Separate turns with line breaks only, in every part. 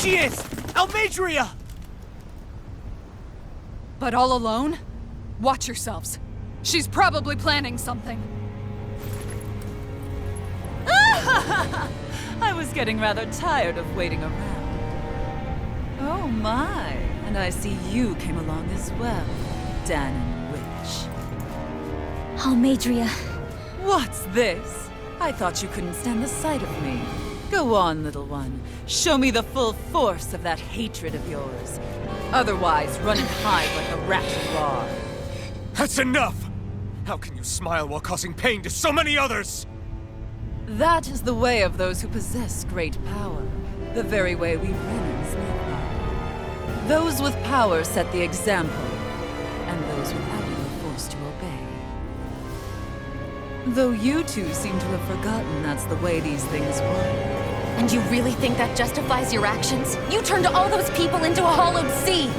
she is! Almadria!
But all alone? Watch yourselves. She's probably planning something.
I was getting rather tired of waiting around. Oh my, and I see you came along as well, Danon Witch.
Almadria.
What's this? I thought you couldn't stand the sight of me. Go on, little one. Show me the full force of that hatred of yours. Otherwise, run and hide like the rat you are.
That's enough! How can you smile while causing pain to so many others?
That is the way of those who possess great power. The very way we Renans live by. Those with power set the example, and those without it are forced to obey. Though you two seem to have forgotten that's the way these things work.
And you really think that justifies your actions? You turned all those people into a hollowed sea!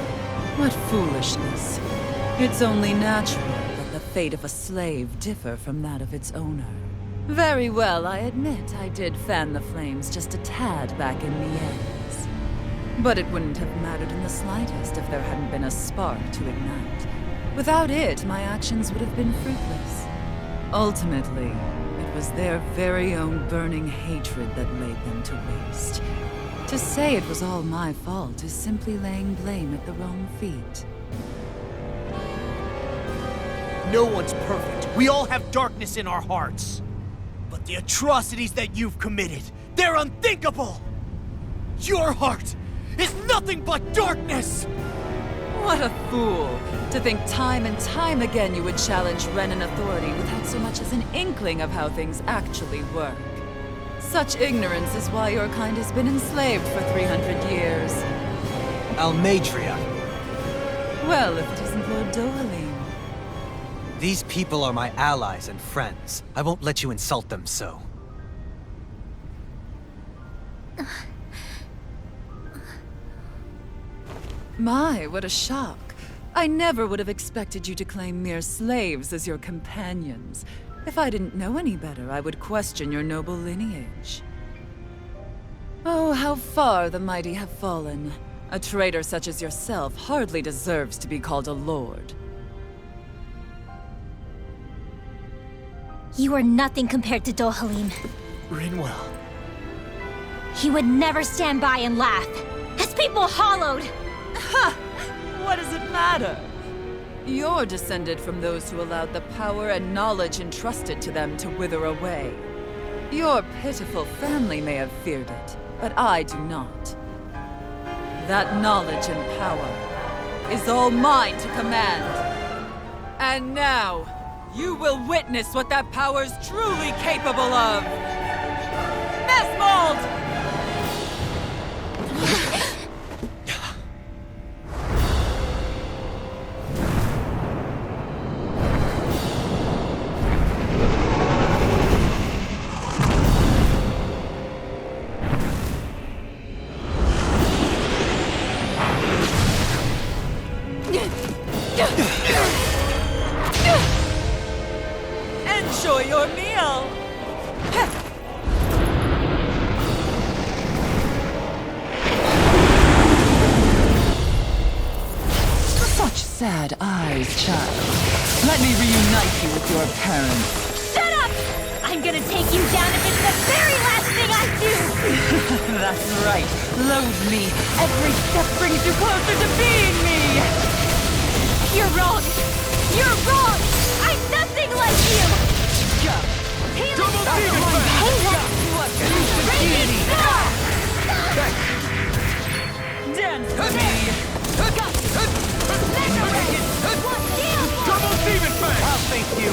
What foolishness. It's only natural that the fate of a slave differ from that of its owner. Very well, I admit I did fan the flames just a tad back in the ends. But it wouldn't have mattered in the slightest if there hadn't been a spark to ignite. Without it, my actions would have been fruitless. Ultimately, it was their very own burning hatred that laid them to waste. To say it was all my fault is simply laying blame at the wrong feet.
No one's perfect. We all have darkness in our hearts. But the atrocities that you've committed, they're unthinkable! Your heart is nothing but darkness!
What a fool! To think time and time again you would challenge Renan authority without so much as an inkling of how things actually work. Such ignorance is why your kind has been enslaved for 300 years.
Almadria.
Well, if it isn't Lord Dohalim.
These people are my allies and friends. I won't let you insult them so.
My, what a shock. I never would have expected you to claim mere slaves as your companions. If I didn't know any better, I would question your noble lineage. Oh, how far the mighty have fallen. A traitor such as yourself hardly deserves to be called a lord.
You are nothing compared to Dohalim.
Rinwell.
He would never stand by and laugh. His people hollowed!
Ha! What does it matter? You're descended from those who allowed the power and knowledge entrusted to them to wither away. Your pitiful family may have feared it, but I do not. That knowledge and power is all mine to command. And now, you will witness what that power's truly capable of! Mesmold! Enjoy your meal! Such sad eyes, child. Let me reunite you with your parents.
Shut up! I'm gonna take you down if it's the very last thing I do!
That's right. Loathe me. Every step brings you closer to being me!
You're wrong! You're wrong! I'm nothing like you!
Double demon
Raging Star!
Dance with me!
Double demon fang!
I'll thank you.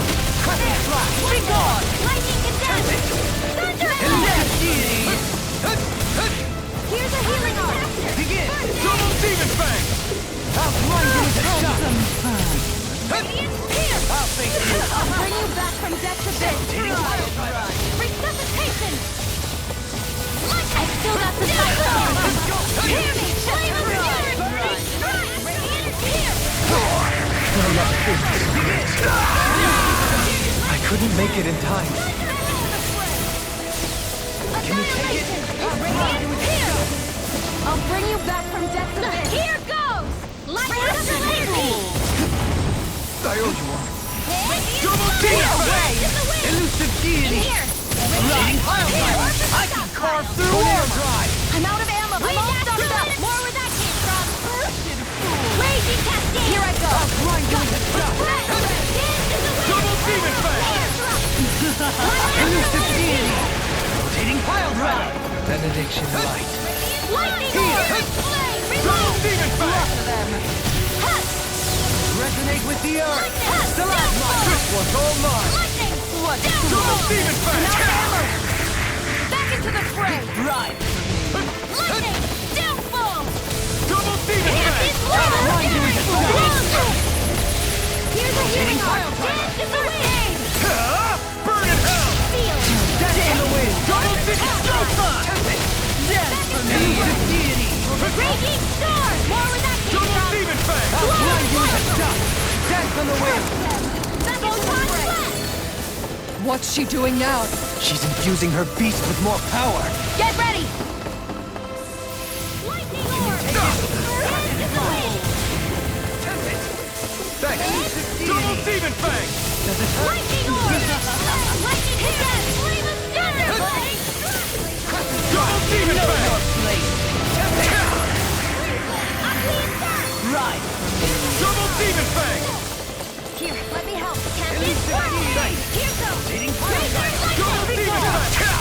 Be gone!
Lightning condense! Thunderbolt! Here's a healing orb!
Begin.
Double demon fang!
I'll blind you with a shot.
Some fun.
Radiant Spear!
I'll thank you.
I'll bring you back from death to bed! Resuscitation! I still got the cycle! Hear me! Flame of Fury! Radiant Spear!
I couldn't make it in time.
Can you take it? Radiant Spear! I'll I'll bring you back from death to this. Here goes! Lightning of the laser!
I owe you one.
Double
away!
Elusive
In
deity!
here!
I can carve through air.
I'm out of ammo. I'm all stuffed up. More where that came from. Raging cascade. Here I go.
Double demon fang!
Elusive deity! Rotating pile drive! Benediction light.
Lightning
Here.
orb. Flame.
Double
Reload.
demon fang!
Resonate with the earth!
Stalagmite.
This one's all mine!
Lightning.
Double demon fang!
Back into the fray.
Right!
Lightning. Downfall.
Double demon fang!
Here's a healing arm. Dance is the wind.
Burn in hell!
Feel.
Death in the wind!
Double demon fang!
Tempest! Death for me! Elusive deity!
Raging storm. More where that came
Double
from.
demon fang!
Blinding with the dust! Death from the wind!
Back into the fray.
What's she doing now?
She's infusing her beast with more power!
Get ready. Lightning orb. Dance is the wind.
Tempest!
Thanks! Double demon fang!
Does it hurt?
Lightning orb. Lightning hit. Flame of thunderblade.
Double demon fang!
Right!
Double demon fang!
Here, let me help. Tempest. Here goes. Razor
Double
lightning.
demon fang!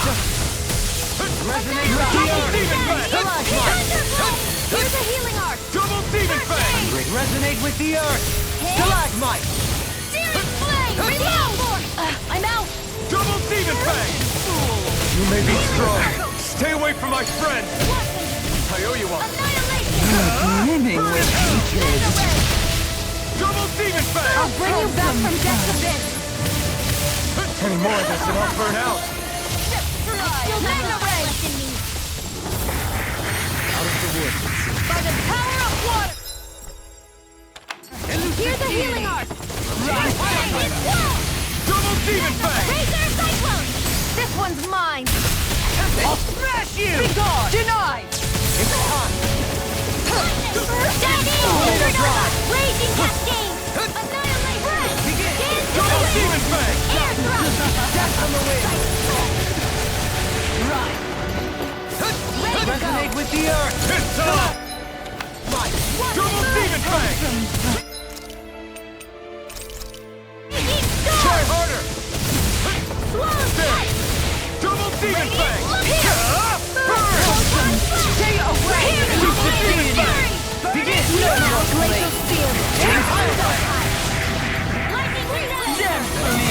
Resonate with the
Double
earth!
demon fang!
Thunderbolt. Here's a healing arc.
Double demon fang!
Resonate with the earth! Stalagmite!
Searing flame. Reload. I'm out.
Double demon fang! You may be strong. Stay away from my friend! I owe you one.
Annihilation.
Brimming with hatred.
Double demon fang!
I'll bring you back from death to this.
Any more of this and I'll burn out!
Still Magna Ray.
Out of the woods.
By the power of water. Here's a healing arc.
Double demon fang!
Razor cyclone. This one's mine.
I'll smash you!
Be gone! Denied!
It's time!
Raging cascade. Annihilate. Begin.
Double demon fang!
Air thrust.
Death from the wind! Right!
Ready to go.
Resonate with the earth!
It's time!
Might!
Double demon fang!
Raging
Try
storm.
harder!
Swallow sight.
Double demon fang!
Here.
Burn!
Stay away.
Begin!
Glacial steel. Lightning relay.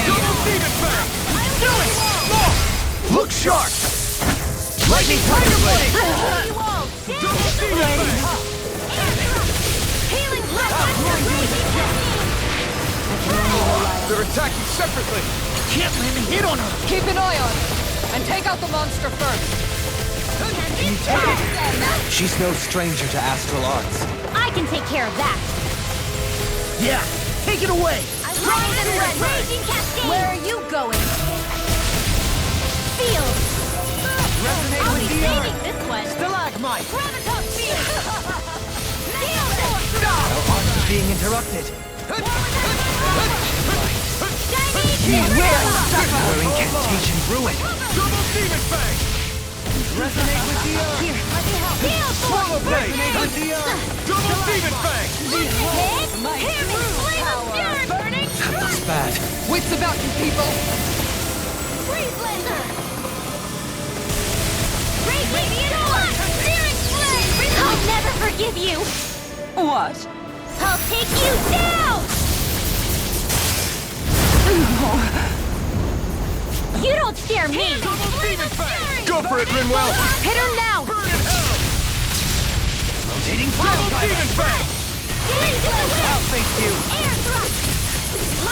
Double demon fang!
Do it.
Look sharp! Lightning tiger blade!
You all.
Double demon fang!
Healing raging
They're attacking separately! Can't let me hit on her!
Keep an eye on her, and take out the monster first.
She's no stranger to astral arts.
I can take care of that.
Yeah! Take it away!
Raging cascade. Where are you going? Field.
Resonate
I'll
with
be
the
saving
earth!
this one.
Stalagmite!
Graviton field.
Our arts are being interrupted.
You will
Our incantation ruined.
Double demon fang!
Resonate with the earth!
Here, let me help. Field
Swallow blade!
Resonate with the earth!
Double demon fang!
Hit. Hear me. Flame of fury burning.
That looks bad.
Wits about you, people!
Freeze laser. Raging storm. Searing flame. I'll never forgive you.
What?
I'll take you down. You don't scare me.
Double demon fang! Go for it, Rinwell!
Hit her now.
Burn in hell!
Rotating
Double
pile
demon fang!
I'll face you!
Air thrust.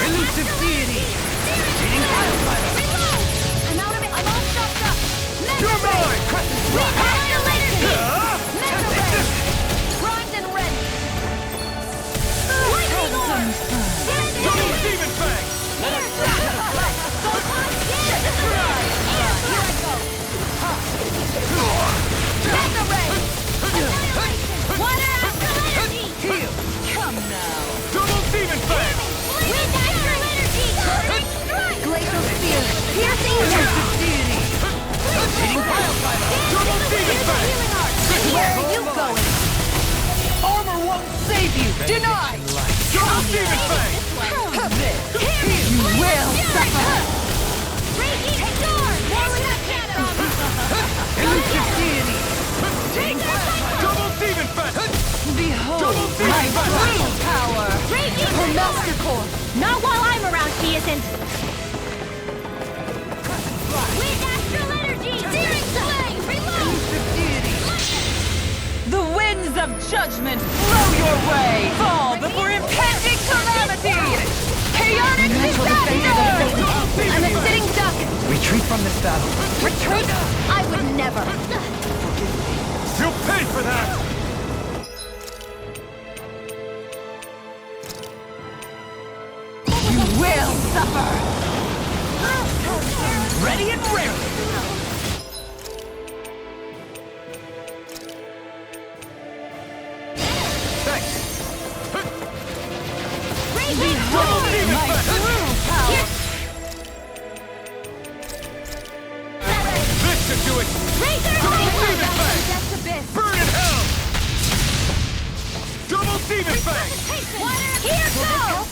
Elusive deity! Rotating pile driver!
Reload. I'm out of it. I'm all stuffed up.
You're mine!
Annihilator beam. Mega ray. Primed and ready. Lightning orb.
Double demon fang!
Air thrust. Go on. Here I go. Mega ray. Annihilate.
judgment blow your way! Fall before impending calamity! Chaotic disaster!
I'm a sitting duck.
Retreat from this battle.
Retreat? I would never.
You'll pay for that!
You will suffer!
Ready and raring! Burn in hell! Double demon fang!
Here goes!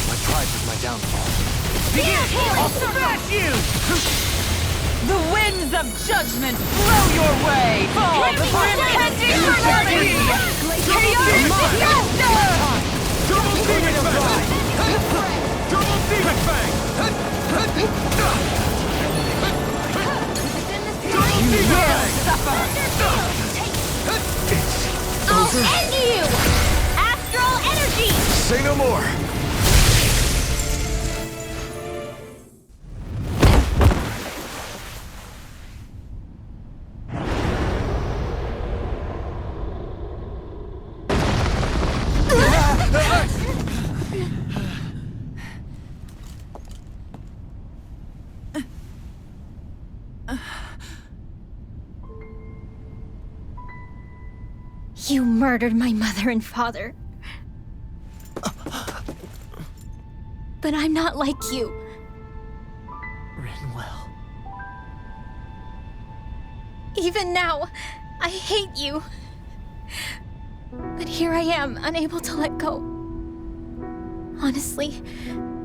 My pride was my downfall.
I'll smash you!
The winds of judgment blow your way! Fall before impending calamity! Chaotic disaster!
Double demon fang! Double demon fang! Double demon fang!
Suffer!
I'll end you! Astral energy!
Say no more!
You murdered my mother and father. But I'm not like you.
Rinwell.
Even now, I hate you. But here I am, unable to let go. Honestly,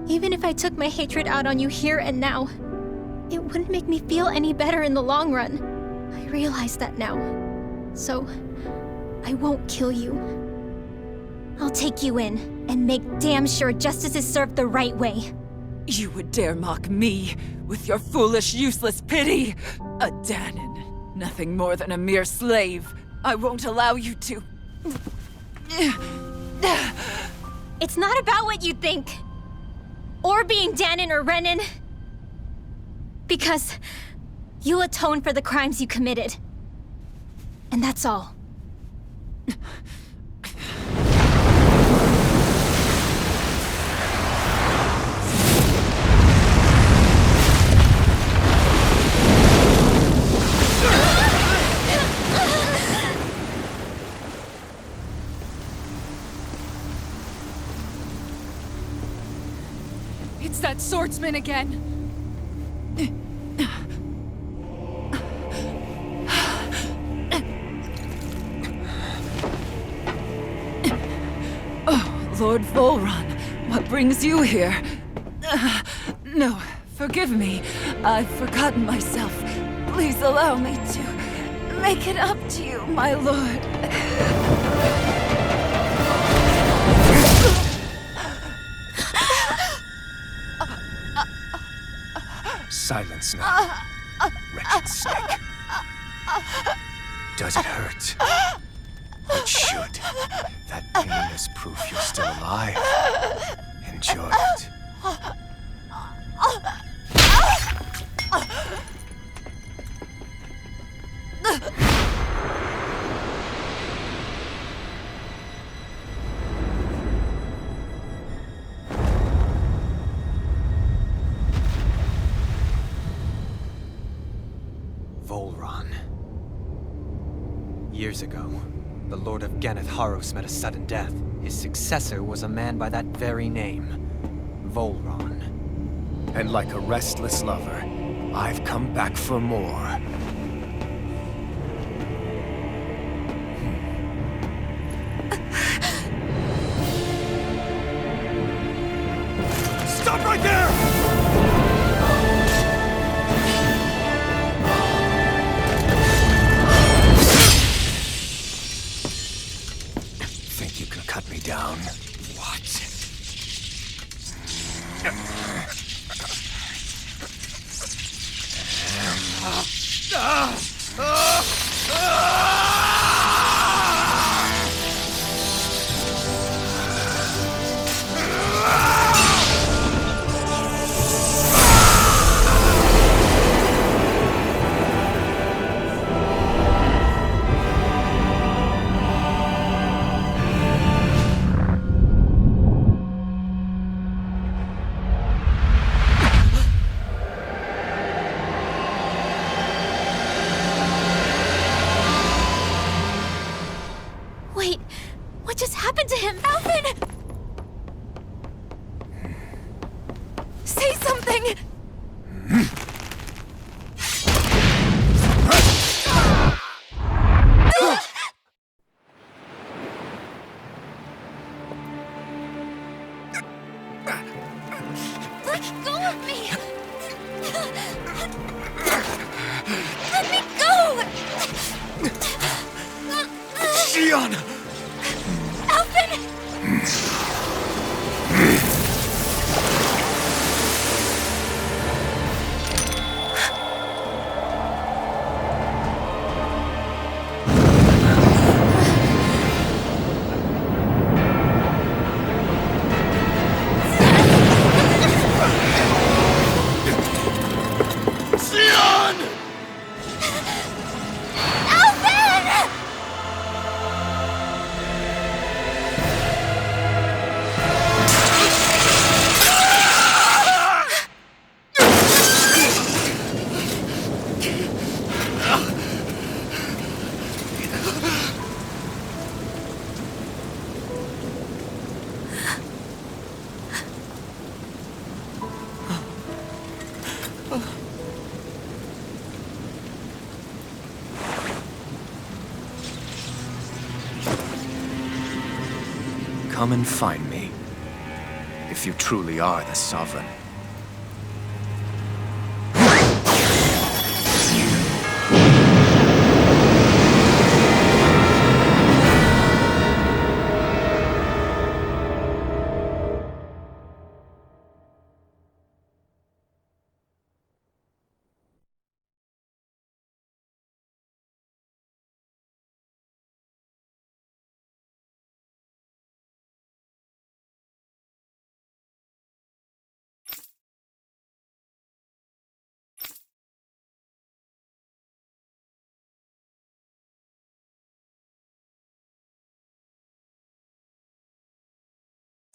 even if I took my hatred out on you here and now, it wouldn't make me feel any better in the long run. I realize that now. So, I won't kill you. I'll take you in and make damn sure justice is served the right way.
You would dare mock me with your foolish, useless pity? A Danon, nothing more than a mere slave. I won't allow you to...
It's not about what you think. Or being Danon or Renan. Because you'll atone for the crimes you committed. And that's all.
It's that swordsman again.
Lord Volron, what brings you here? No, forgive me. I've forgotten myself. Please allow me to make it up to you, my lord.
Silence now, wretched snake. Does it hurt? It should. That pain is proof you're still alive. Enjoy it.
Volron. Years ago, the Lord of Ganeth Haros met a sudden death. His successor was a man by that very name, Volron.
And like a restless lover, I've come back for more. Stop right there! Think you can cut me down? What? Sion! Sion!
Come and find me, if you truly are the Sovereign.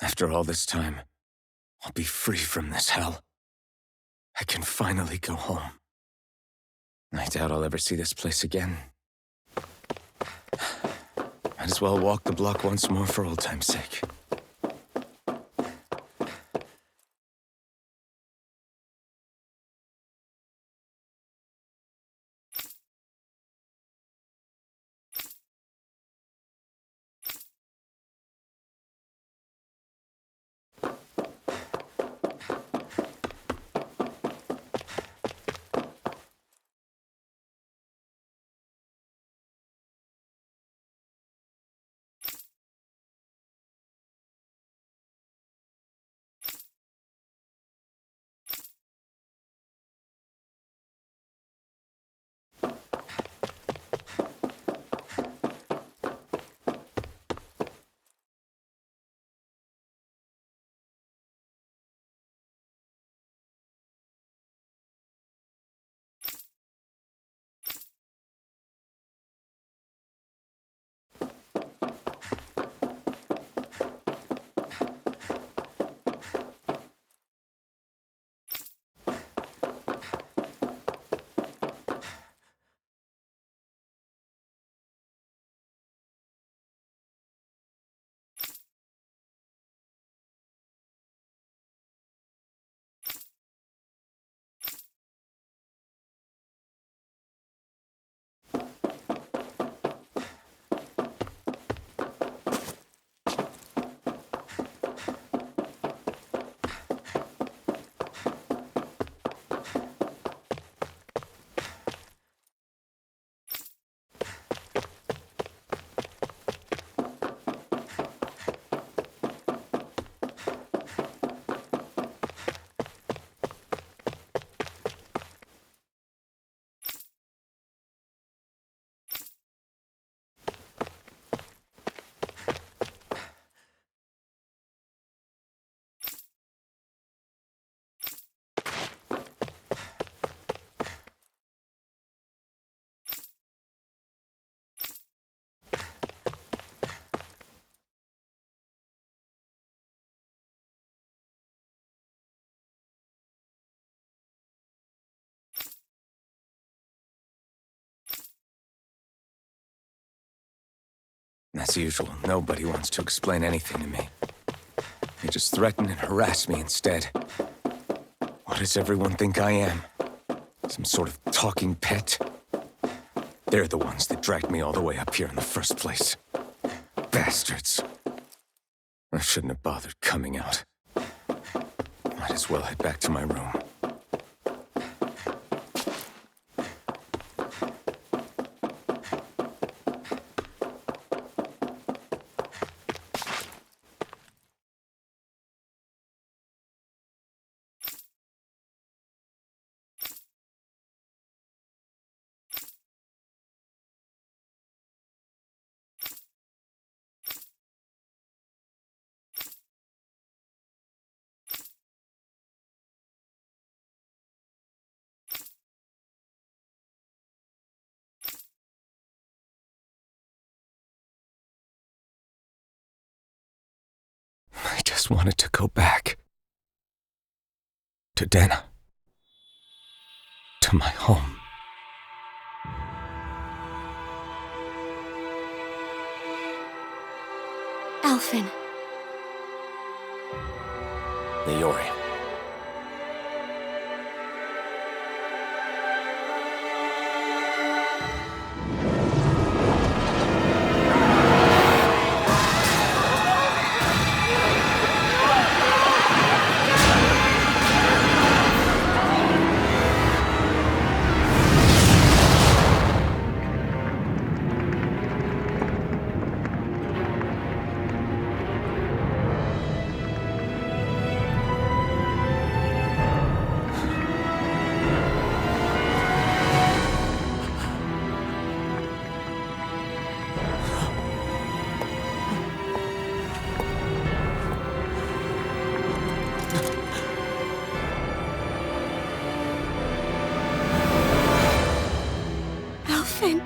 After all this time, I'll be free from this hell. I can finally go home. I doubt I'll ever see this place again. Might as well walk the block once more for old time's sake. As usual, nobody wants to explain anything to me. They just threaten and harass me instead. What does everyone think I am? Some sort of talking pet? They're the ones that dragged me all the way up here in the first place. Bastards. I shouldn't have bothered coming out. Might as well head back to my room. just wanted to go back. To Dana. To my home.
Alphen.
Leori.
Alphen.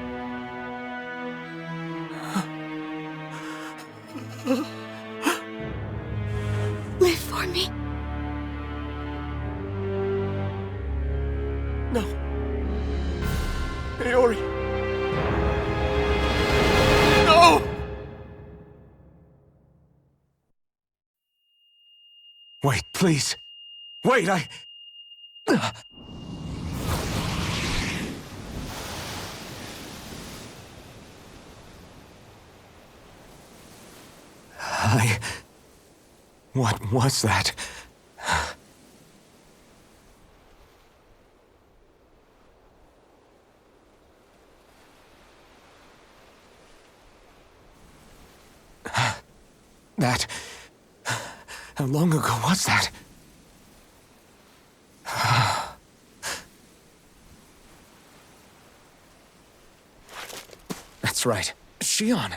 Live for me.
No. Leori. No! Wait, please. Wait, What was that? That... How long ago was that? That's right. Shion.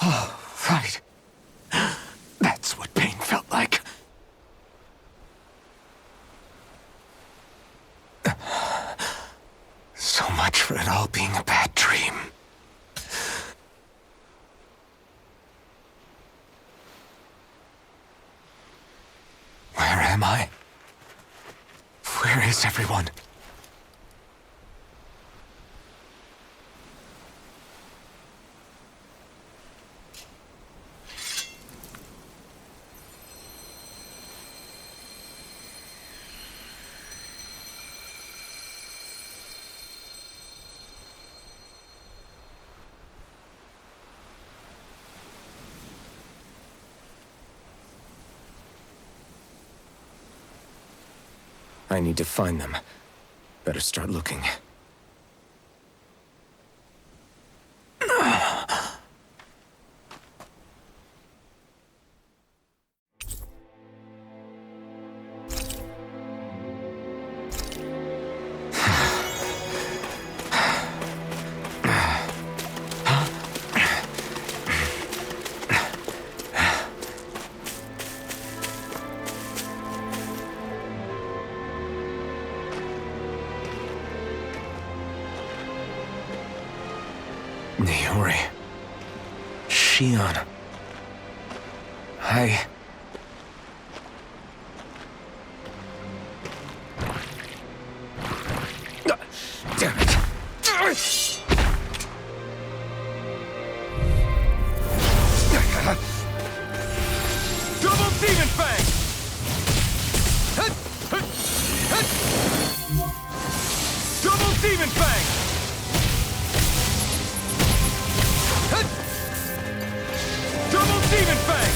Oh, right. That's what pain felt like. So much for it all being a bad dream. Where am I? Where is everyone? I need to find them. Better start looking. Leori. Shion. Damn it.
Double Demon Fang! Double Demon Fang! Double Demon Fang!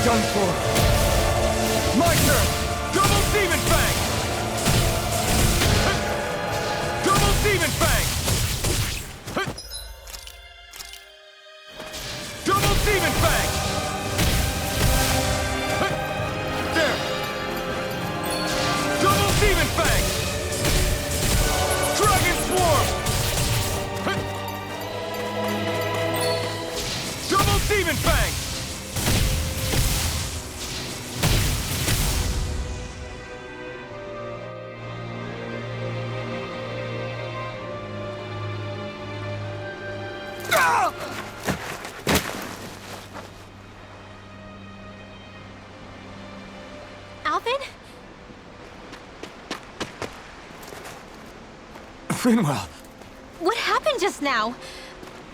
done for.
My turn! Double Demon Fang! Double Demon Fang! Double Demon Fang! There! Double Demon Fang! Dragon Swarm! Double Demon Fang!
Alvin?
Finwell!
What happened just now?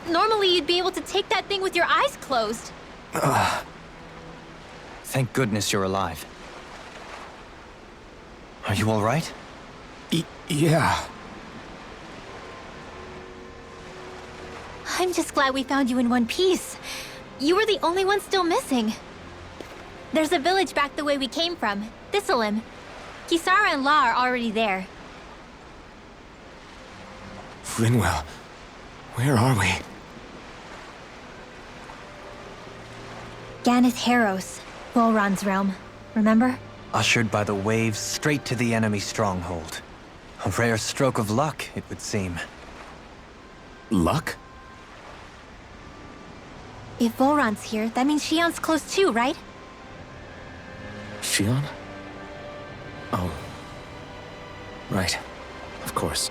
Normally you'd be able to take that thing with your eyes closed.
Thank goodness you're alive. Are you all right?
Yeah.
I'm just glad we found you in one piece. You were the only one still missing. There's a village back the way we came from, Thistleim. Kisara and La are already there.
Finwell, where are we?
Ganeth Haros, Volron's realm. Remember?
Ushered by the waves straight to the enemy stronghold. A rare stroke of luck, it would seem.
Luck?
If Volron's here, that means Shion's close too, right?
Shion? Oh. Right. Of course.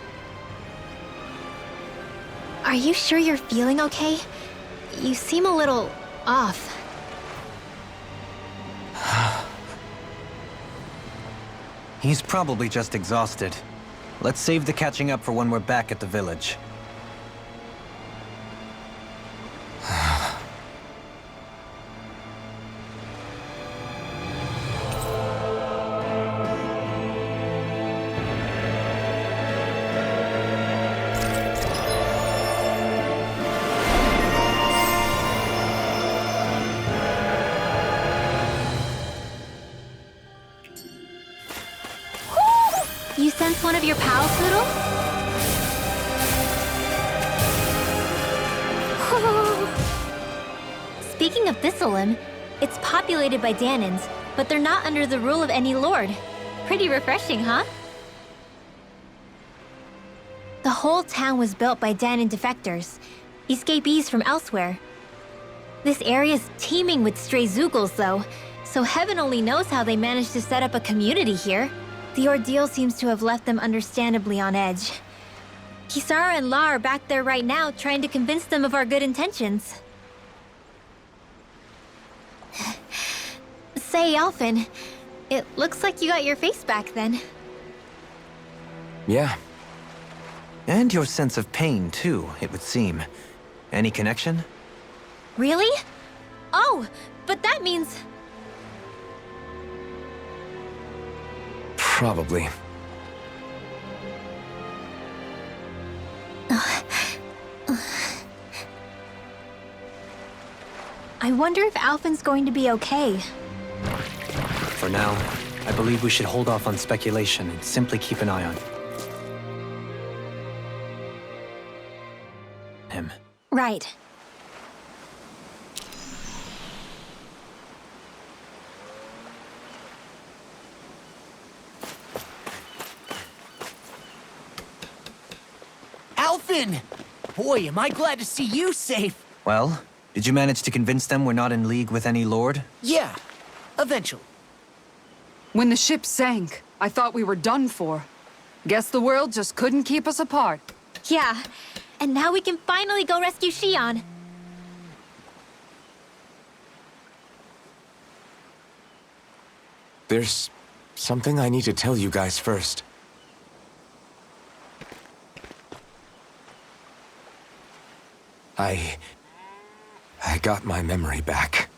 Are you sure you're feeling okay? You seem a little off.
He's probably just exhausted. Let's save the catching up for when we're back at the village.
You sense one of your pals, Poodle? Speaking of Thistleim, it's populated by Danans, but they're not under the rule of any lord. Pretty refreshing, huh? The whole town was built by Danan defectors, escapees from elsewhere. This area's teeming with stray Zoogles, though, so heaven only knows how they managed to set up a community here. The ordeal seems to have left them understandably on edge. Kisara and La are back there right now, trying to convince them of our good intentions. Say, Alphen, it looks like you got your face back then.
Yeah.
And your sense of pain, too, it would seem. Any connection?
Really? Oh, but that means...
Probably.
I wonder if Alphen's going to be okay.
For now, I believe we should hold off on speculation and simply keep an eye on him.
Right.
Alphen! Boy, am I glad to see you safe.
Well, did you manage to convince them we're not in league with any lord?
Yeah, eventually.
When the ship sank, I thought we were done for. Guess the world just couldn't keep us apart.
Yeah, and now we can finally go rescue Shion.
There's something I need to tell you guys first. I got my memory back.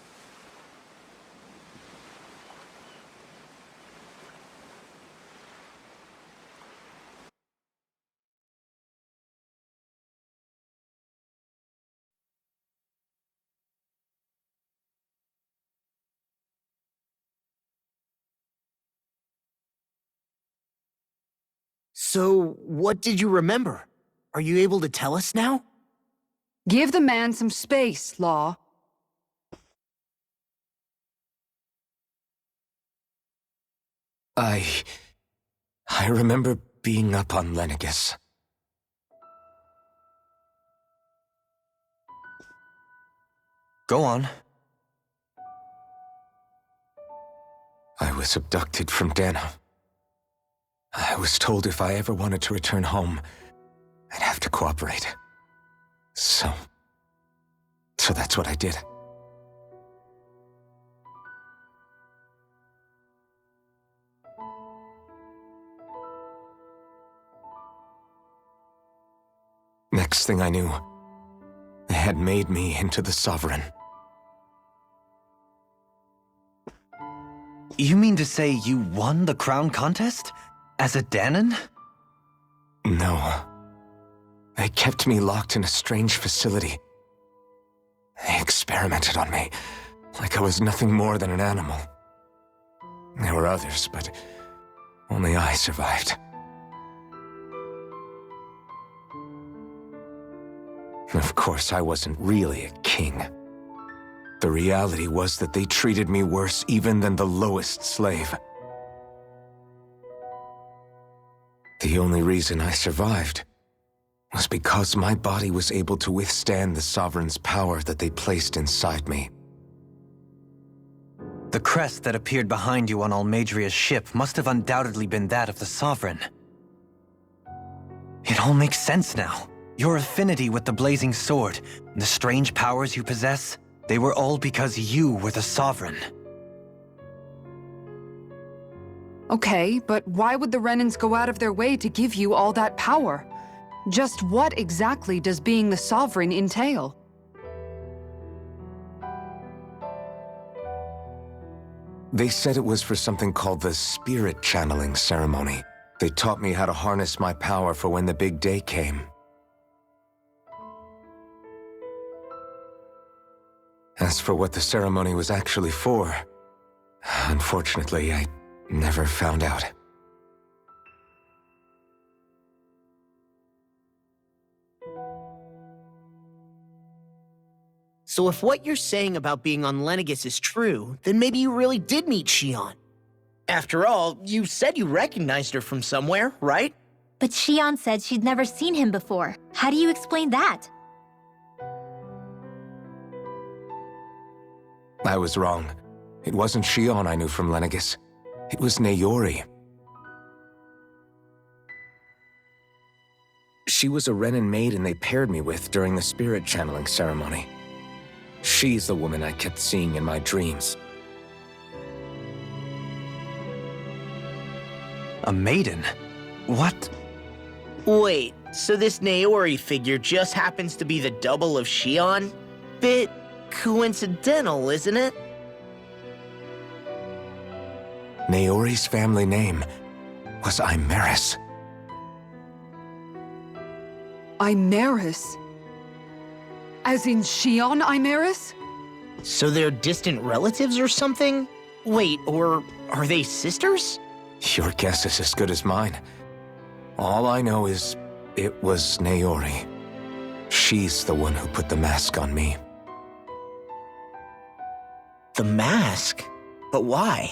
So, what did you remember? Are you able to tell us now?
Give the man some space, Law.
I remember being up on Lenegus.
Go on.
I was abducted from Dana. I was told if I ever wanted to return home, I'd have to cooperate. So that's what I did. Next thing I knew, they had made me into the Sovereign.
You mean to say you won the crown contest? As a Danon?
No. They kept me locked in a strange facility. They experimented on me, like I was nothing more than an animal. There were others, but only I survived. Of course, I wasn't really a king. The reality was that they treated me worse even than the lowest slave. The only reason I survived was because my body was able to withstand the Sovereign's power that they placed inside me.
The crest that appeared behind you on Almadria's ship must have undoubtedly been that of the Sovereign. It all makes sense now. Your affinity with the Blazing Sword, and the strange powers you possess, they were all because you were the Sovereign.
Okay, but why would the Renans go out of their way to give you all that power? Just what exactly does being the Sovereign entail?
They said it was for something called the Spirit Channeling Ceremony. They taught me how to harness my power for when the big day came. As for what the ceremony was actually for, unfortunately, I never found out.
So if what you're saying about being on Lenegus is true, then maybe you really did meet Shion. After all, you said you recognized her from somewhere, right?
But Shion said she'd never seen him before. How do you explain that?
I was wrong. It wasn't Shion I knew from Lenegus. It was Naori. She was a Renan maiden they paired me with during the spirit channeling ceremony. She's the woman I kept seeing in my dreams.
A maiden? What?
Wait, so this Naori figure just happens to be the double of Shion? Bit coincidental, isn't it?
Naori's family name was Imeris.
Imeris? As in Shion Imeris?
So they're distant relatives or something? Wait, or are they sisters?
Your guess is as good as mine. All I know is it was Naori. She's the one who put the mask on me.
The mask? But why?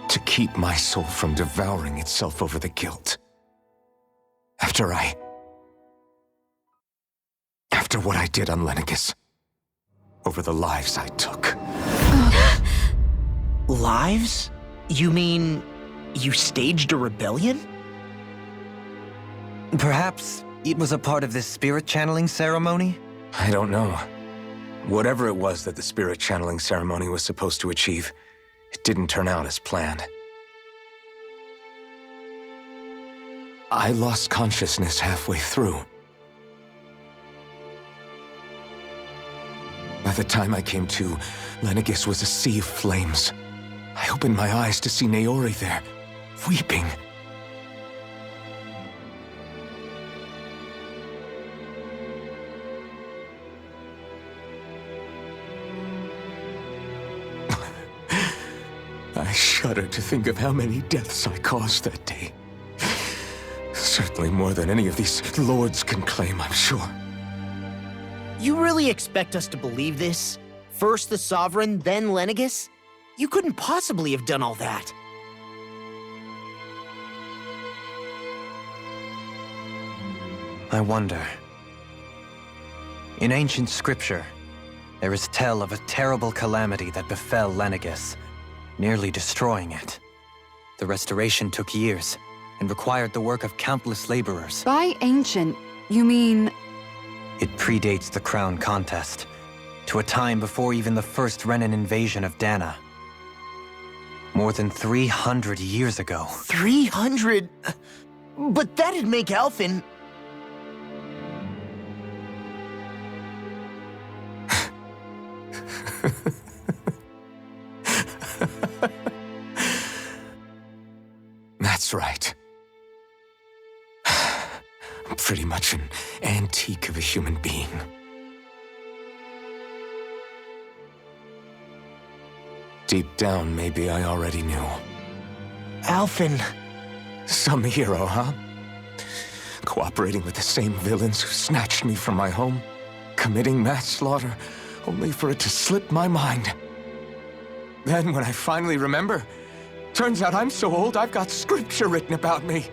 To keep my soul from devouring itself over the guilt. After what I did on Lenegus. Over the lives I took.
Lives? You mean you staged a rebellion?
Perhaps it was a part of this spirit channeling ceremony?
I don't know. Whatever it was that the spirit channeling ceremony was supposed to achieve, it didn't turn out as planned. I lost consciousness halfway through. By the time I came to, Lenegus was a sea of flames. I opened my eyes to see Naori there, weeping. I shudder to think of how many deaths I caused that day. Certainly more than any of these lords can claim, I'm sure.
You really expect us to believe this? First the Sovereign, then Lenegus? You couldn't possibly have done all that.
I wonder. In ancient scripture, there is tell of a terrible calamity that befell Lenegus, nearly destroying it. The restoration took years, and required the work of countless laborers.
By ancient, you mean...
It predates the crown contest, to a time before even the first Renan invasion of Dana. More than 300 years ago.
300? But that'd make Alphen...
That's right. I'm pretty much an antique of a human being. Deep down, maybe I already knew.
Alphen...
Some hero, huh? Cooperating with the same villains who snatched me from my home, committing mass slaughter, only for it to slip my mind. Then, when I finally remember, turns out I'm so old I've got scripture written about me.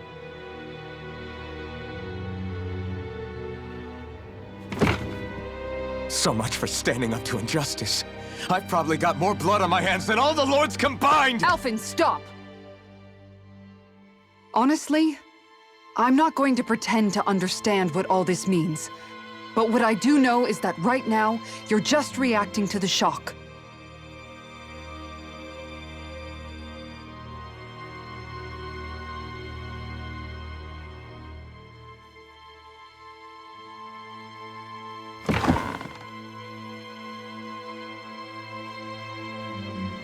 So much for standing up to injustice. I've probably got more blood on my hands than all the lords combined!
Alphen, stop! Honestly, I'm not going to pretend to understand what all this means. But what I do know is that right now, you're just reacting to the shock.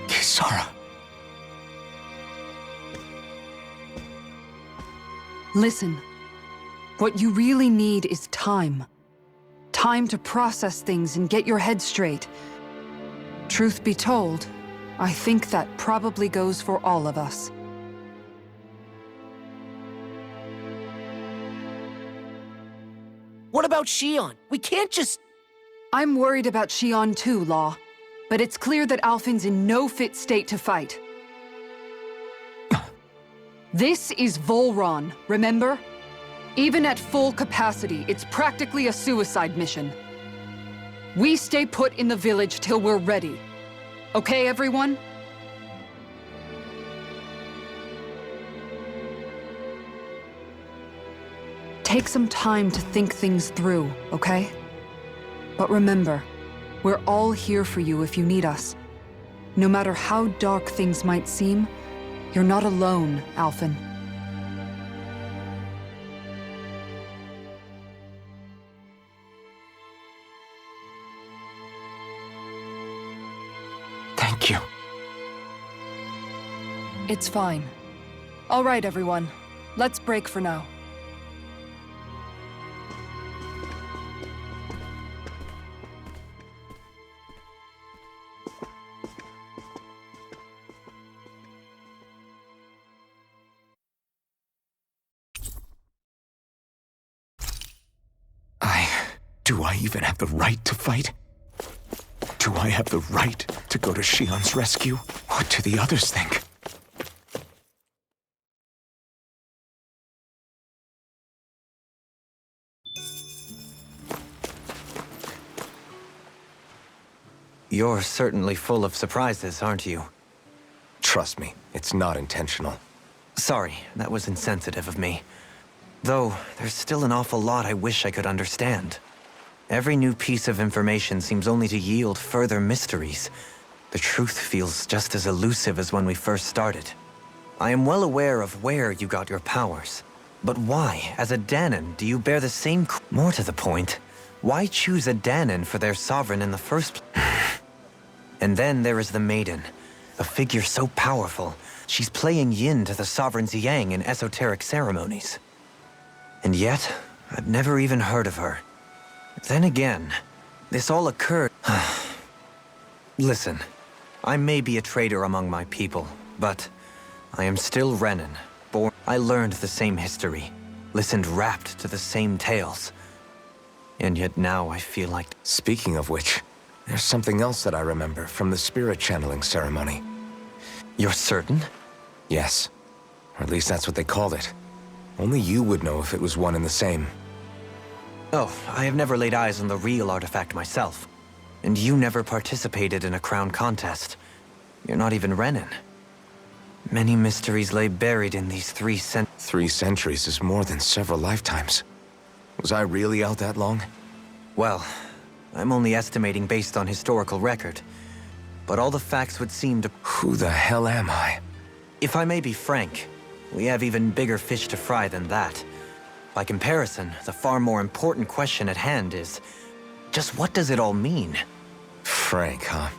Kisara.
Listen, what you really need is time. Time to process things and get your head straight. Truth be told, I think that probably goes for all of us.
What about Shion? We can't just...
I'm worried about Shion too, Law. But it's clear that Alphen's in no fit state to fight. This is Volron, remember? Even at full capacity, it's practically a suicide mission. We stay put in the village till we're ready. Okay, everyone? Take some time to think things through, okay? But remember, we're all here for you if you need us. No matter how dark things might seem, you're not alone, Alphen.
Thank you.
It's fine. All right, everyone. Let's break for now.
Do I even have the right to fight? Do I have the right to go to Shion's rescue? What do the others think?
You're certainly full of surprises, aren't you?
Trust me, it's not intentional.
Sorry, that was insensitive of me. Though, there's still an awful lot I wish I could understand. Every new piece of information seems only to yield further mysteries. The truth feels just as elusive as when we first started. I am well aware of where you got your powers. But why, as a Danan, do you bear the same... More to the point, why choose a Danan for their sovereign in the first place? And then there is the Maiden, a figure so powerful, she's playing yin to the sovereign's yang in esoteric ceremonies. And yet, I've never even heard of her. Then again, this all occurred... Listen, I may be a traitor among my people, But I am still Renan, born. I learned the same history, listened rapt to the same tales. And yet now I feel like...
Speaking of which, there's something else that I remember from the spirit channeling ceremony.
You're certain?
Yes. Or at least that's what they called it. Only you would know if it was one and the same.
Oh, I have never laid eyes on the real artifact myself. And you never participated in a crown contest. You're not even Renan. Many mysteries lay buried in these
3 centuries is more than several lifetimes. Was I really out that long?
Well, I'm only estimating based on historical record. But all the facts would seem to...
Who the hell am I?
If I may be frank, we have even bigger fish to fry than that. By comparison, the far more important question at hand is... just what does it all mean?
Frank, huh?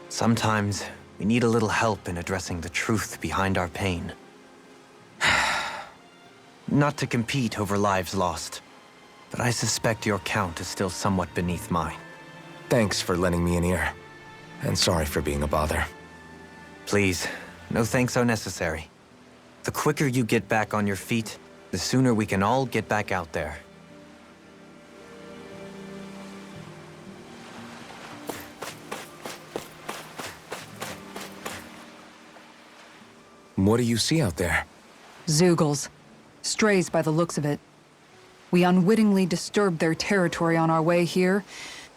Sometimes, we need a little help in addressing the truth behind our pain. Not to compete over lives lost, but I suspect your count is still somewhat beneath mine.
Thanks for lending me an ear. And sorry for being a bother.
Please, no thanks are necessary. The quicker you get back on your feet, the sooner we can all get back out there.
What do you see out there?
Zeugles. Strays by the looks of it. We unwittingly disturbed their territory on our way here,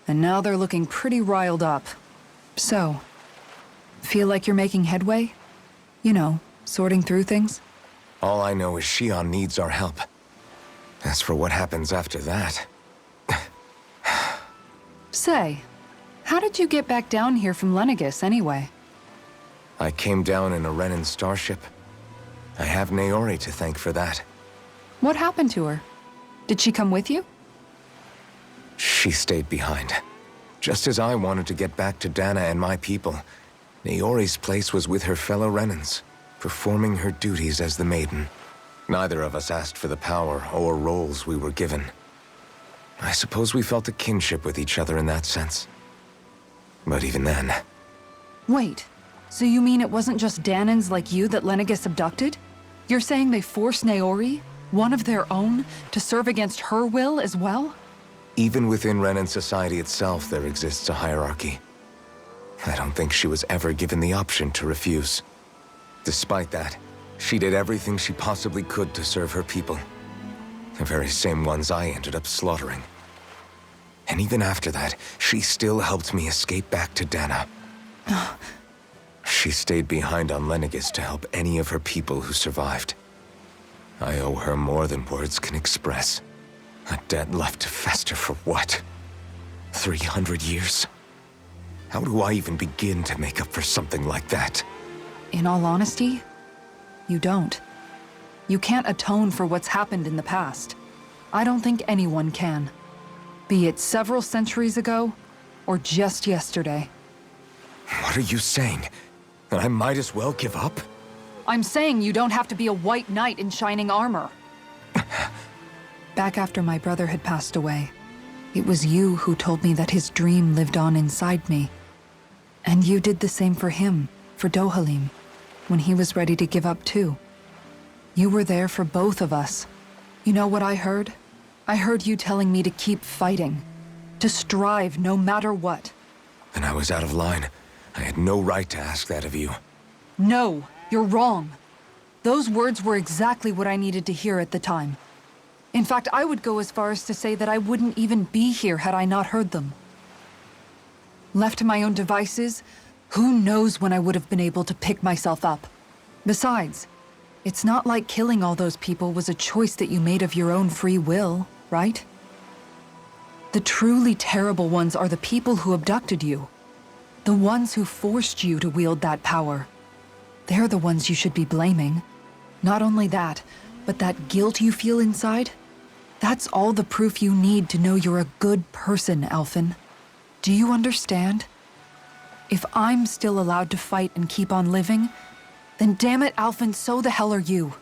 and now they're looking pretty riled up. So, feel like you're making headway? You know, sorting through things?
All I know is Shion needs our help. As for what happens after that...
Say, how did you get back down here from Lenegis anyway?
I came down in a Renan starship. I have Naori to thank for that.
What happened to her? Did she come with you?
She stayed behind. Just as I wanted to get back to Dana and my people, Naori's place was with her fellow Renans, performing her duties as the Maiden. Neither of us asked for the power or roles we were given. I suppose we felt a kinship with each other in that sense. But even then...
Wait, so you mean it wasn't just Danans like you that Lenegis abducted? You're saying they forced Naori, one of their own, to serve against her will as well?
Even within Renan society itself, there exists a hierarchy. I don't think she was ever given the option to refuse. Despite that, she did everything she possibly could to serve her people. The very same ones I ended up slaughtering. And even after that, she still helped me escape back to Dana. She stayed behind on Lenegis to help any of her people who survived. I owe her more than words can express. A debt left to fester for what? 300 years? How do I even begin to make up for something like that?
In all honesty, you don't. You can't atone for what's happened in the past. I don't think anyone can. Be it several centuries ago, or just yesterday.
What are you saying? That I might as well give up?
I'm saying you don't have to be a white knight in shining armor. Back after my brother had passed away, it was you who told me that his dream lived on inside me. And you did the same for him, for Dohalim, when he was ready to give up too. You were there for both of us. You know what I heard? I heard you telling me to keep fighting, to strive no matter what.
And I was out of line. I had no right to ask that of you.
No, you're wrong. Those words were exactly what I needed to hear at the time. In fact, I would go as far as to say that I wouldn't even be here had I not heard them. Left to my own devices, who knows when I would have been able to pick myself up. Besides, it's not like killing all those people was a choice that you made of your own free will, right? The truly terrible ones are the people who abducted you. The ones who forced you to wield that power. They're the ones you should be blaming. Not only that, but that guilt you feel inside, that's all the proof you need to know you're a good person, Alphen. Do you understand? If I'm still allowed to fight and keep on living, then damn it, Alphen, so the hell are you.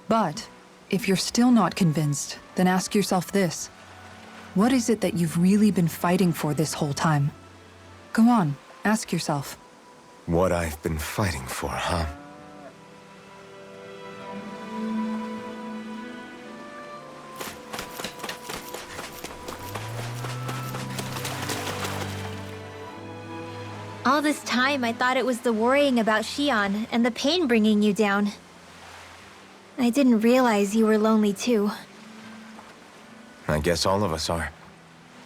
But, if you're still not convinced, then ask yourself this. What is it that you've really been fighting for this whole time? Go on, ask yourself.
What I've been fighting for, huh?
All this time, I thought it was the worrying about Shion and the pain bringing you down. I didn't realize you were lonely too.
I guess all of us are.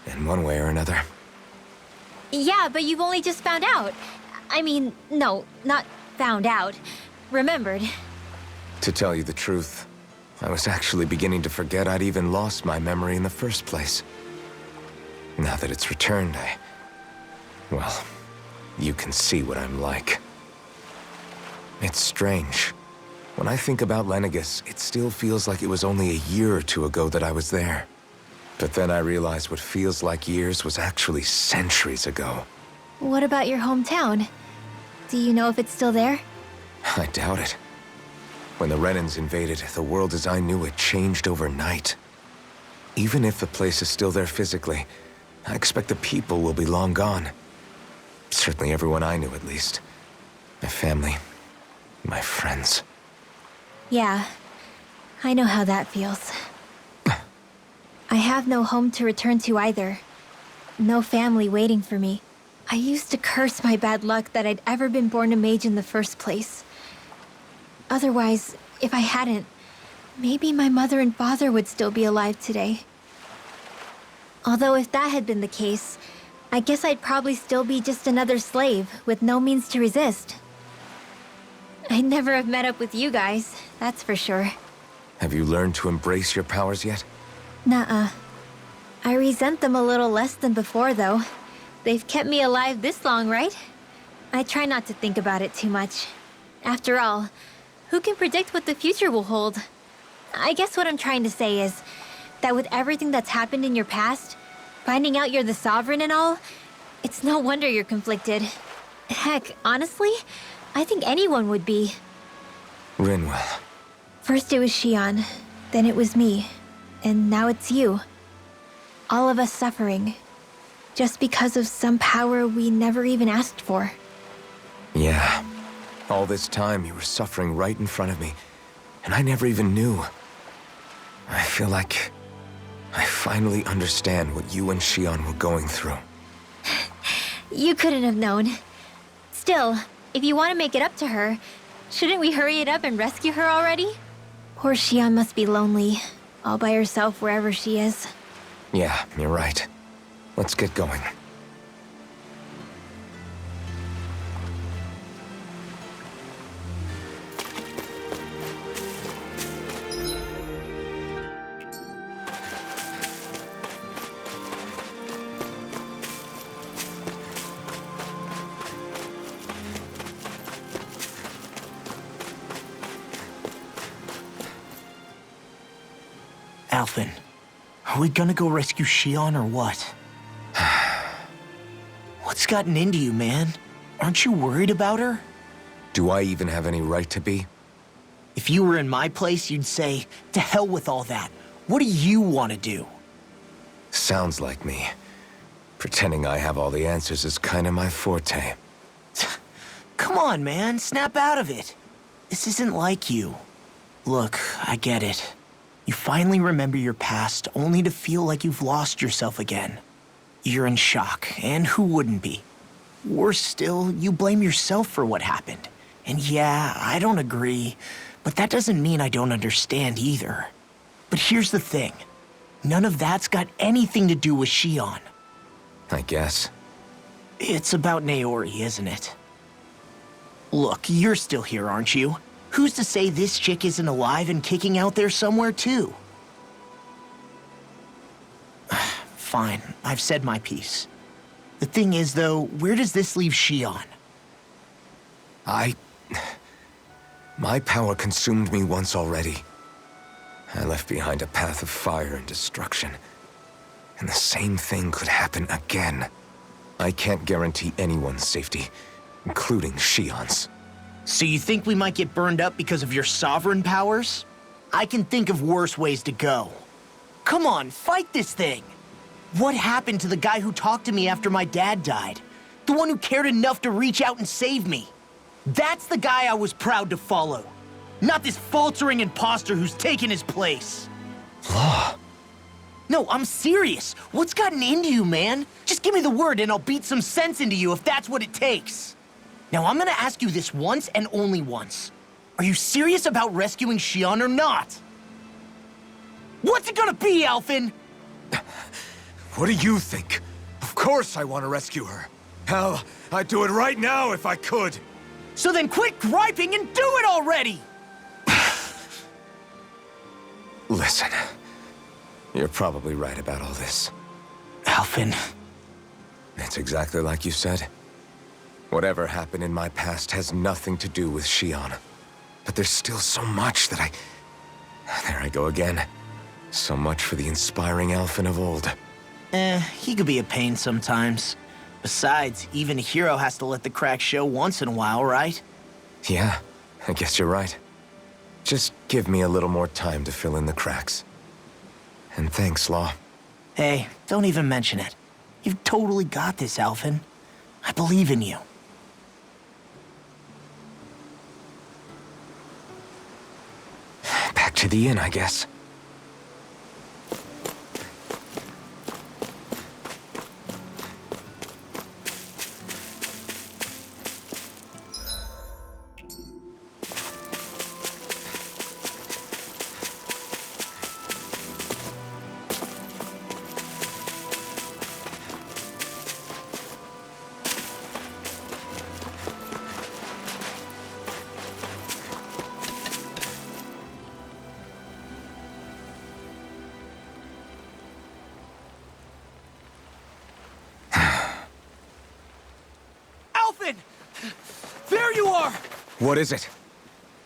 In one way or another.
Yeah, but you've only just found out. I mean, no, not found out. Remembered.
To tell you the truth, I was actually beginning to forget I'd even lost my memory in the first place. Now that it's returned, well, you can see what I'm like. It's strange. When I think about Lenegus, it still feels like it was only a year or two ago that I was there. But then I realized what feels like years was actually centuries ago.
What about your hometown? Do you know if it's still there?
I doubt it. When the Renans invaded, the world as I knew it changed overnight. Even if the place is still there physically, I expect the people will be long gone. Certainly everyone I knew, at least. My family, my friends.
Yeah, I know how that feels. I have no home to return to either. No family waiting for me. I used to curse my bad luck that I'd ever been born a mage in the first place. Otherwise, if I hadn't, maybe my mother and father would still be alive today. Although if that had been the case, I guess I'd probably still be just another slave with no means to resist. I'd never have met up with you guys, that's for sure.
Have you learned to embrace your powers yet?
Nuh-uh. I resent them a little less than before, though. They've kept me alive this long, right? I try not to think about it too much. After all, who can predict what the future will hold? I guess what I'm trying to say is that with everything that's happened in your past, finding out you're the Sovereign and all, it's no wonder you're conflicted. Heck, honestly, I think anyone would be.
Rinwell.
First it was Shion, then it was me, and now it's you. All of us suffering, just because of some power we never even asked for.
Yeah. All this time you were suffering right in front of me, and I never even knew. I feel like I finally understand what you and Shion were going through.
You couldn't have known. Still, if you want to make it up to her, shouldn't we hurry it up and rescue her already? Poor Shion must be lonely, all by herself wherever she is.
Yeah, you're right. Let's get going.
Alphen, are we gonna go rescue Shion or what? What's gotten into you, man? Aren't you worried about her?
Do I even have any right to be?
If you were in my place, you'd say, to hell with all that. What do you want to do?
Sounds like me. Pretending I have all the answers is kind of my forte.
Come on, man, snap out of it. This isn't like you. Look, I get it. You finally remember your past, only to feel like you've lost yourself again. You're in shock, and who wouldn't be? Worse still, you blame yourself for what happened. And yeah, I don't agree, but that doesn't mean I don't understand either. But here's the thing. None of that's got anything to do with Shion.
I guess.
It's about Naori, isn't it? Look, you're still here, aren't you? Who's to say this chick isn't alive and kicking out there somewhere, too? Fine, I've said my piece. The thing is, though, where does this leave Shion?
My power consumed me once already. I left behind a path of fire and destruction. And the same thing could happen again. I can't guarantee anyone's safety, including Shion's.
So you think we might get burned up because of your sovereign powers? I can think of worse ways to go. Come on, fight this thing! What happened to the guy who talked to me after my dad died? The one who cared enough to reach out and save me. That's the guy I was proud to follow. Not this faltering imposter who's taken his place.
Law.
No, I'm serious. What's gotten into you, man? Just give me the word and I'll beat some sense into you if that's what it takes. Now, I'm gonna ask you this once and only once. Are you serious about rescuing Xion or not? What's it gonna be, Alphen?
What do you think? Of course I want to rescue her. Hell, I'd do it right now if I could.
So then quit griping and do it already!
Listen, you're probably right about all this.
Alphen.
It's exactly like you said. Whatever happened in my past has nothing to do with Xion. But there's still so much that There I go again. So much for the inspiring Alphen of old.
He could be a pain sometimes. Besides, even a hero has to let the cracks show once in a while, right?
Yeah, I guess you're right. Just give me a little more time to fill in the cracks. And thanks, Law.
Hey, don't even mention it. You've totally got this, Alphen. I believe in you.
Back to the inn, I guess.
There you are!
What is it?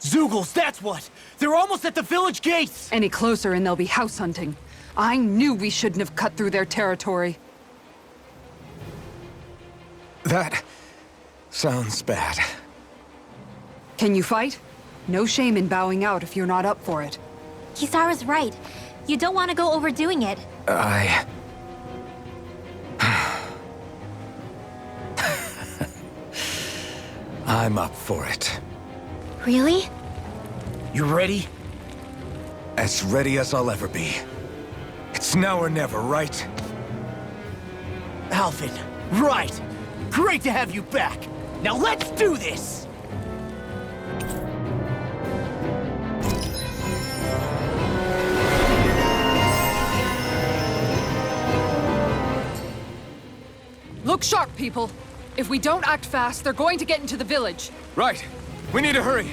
Zeugles, that's what! They're almost at the village gates!
Any closer and they'll be house hunting. I knew we shouldn't have cut through their territory.
That sounds bad.
Can you fight? No shame in bowing out if you're not up for it.
Kisara's right. You don't want to go overdoing it.
I'm up for it.
Really?
You ready?
As ready as I'll ever be. It's now or never, right?
Alphen, right! Great to have you back! Now let's do this!
Look sharp, people! If we don't act fast, they're going to get into the village.
Right. We need to hurry.